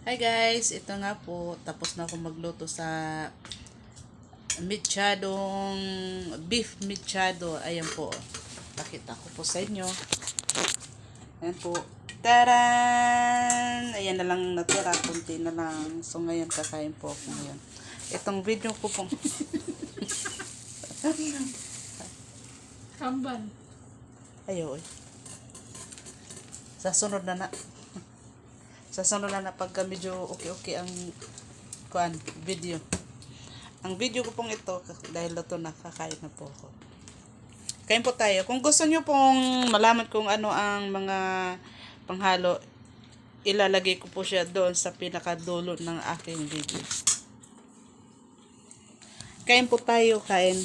Hi guys, ito nga po, tapos na ako magluto sa mechadong beef mechado. Ayan po, pakita ko po sa inyo. Ayan po, taran! Ayan na lang natira, kunti na lang. So ngayon, kakain po ako ngayon. Itong video ko pong Kambal. ayo, sa sunod na pagka medyo okay ang video. Ang video ko pong ito, dahil ito nakakain na po ako. Kain po tayo. Kung gusto nyo pong malaman kung ano ang mga panghalo, ilalagay ko po siya doon sa pinakadulo ng aking video. Kain po tayo, kain.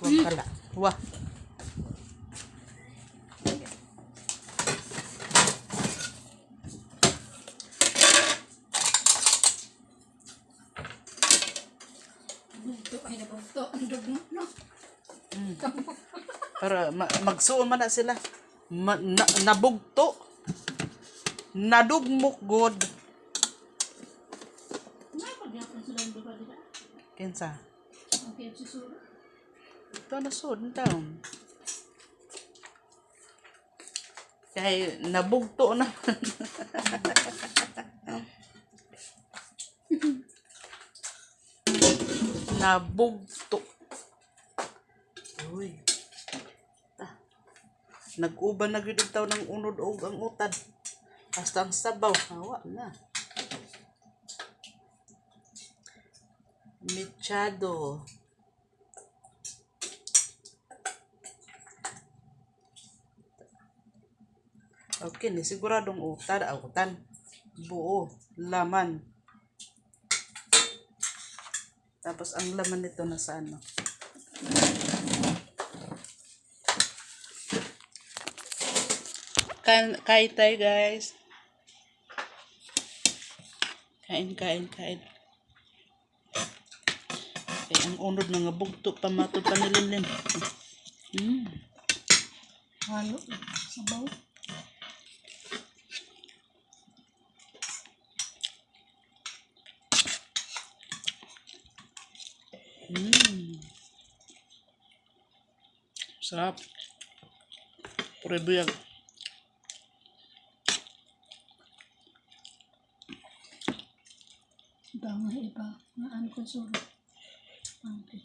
Huwag pala. Wah. Bugto ay nabugto. Ang dugo, no? Para magsuon man na sila. Nabugto. Nadugmok god. Napagyapan sila yung dugo nila. Kinsa? Ang kaya susuro. Ito na sud taon. Kaya nabugto na. Nabugto. Uy. Nag-uban na gyud taw ng unod og ang utad. Basta ang sabaw, hawa na. Mechado. Okay, ni siguradong utan, buo, laman. Tapos ang laman nito nasa ano? Kain tayo guys. Kain. Kaya ang unod na nga bugto pamatod pa nilimlim. Halo. Sabaw. Sarap. Prebiyag. Dama iba. Naan ko suro. Okay.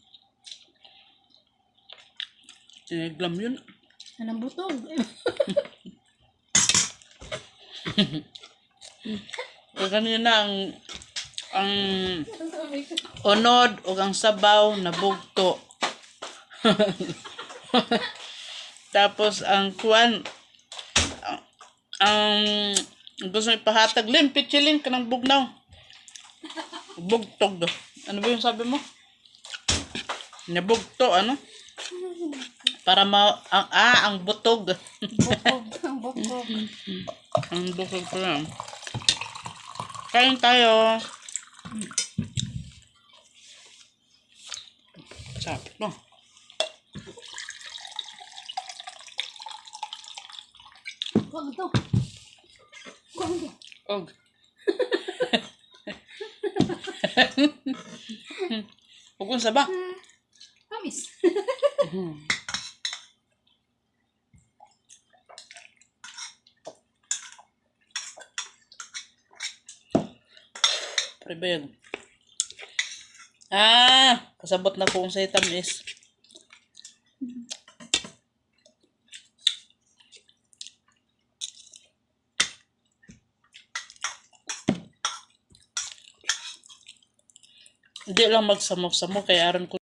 Siniglam yun. Anong butog? Kaya kanina ang unod o ang sabaw na bugto. Tapos ang kuwan ang gusto ipahatag lim pichilin ka ng bugnaw. Bugtog. Ano ba yung sabi mo? Nabugto ano? Para ang butog. Bukog. Ang bukog. Ang bukog ko lang. Kain tayo. Sarap no? Huwag ito. Huwag ito. Og. Huwag kong saba. Tamis. Prebayag. Kasabot na kung sa tamis. Hindi lang magsamok-samok kaya aron ko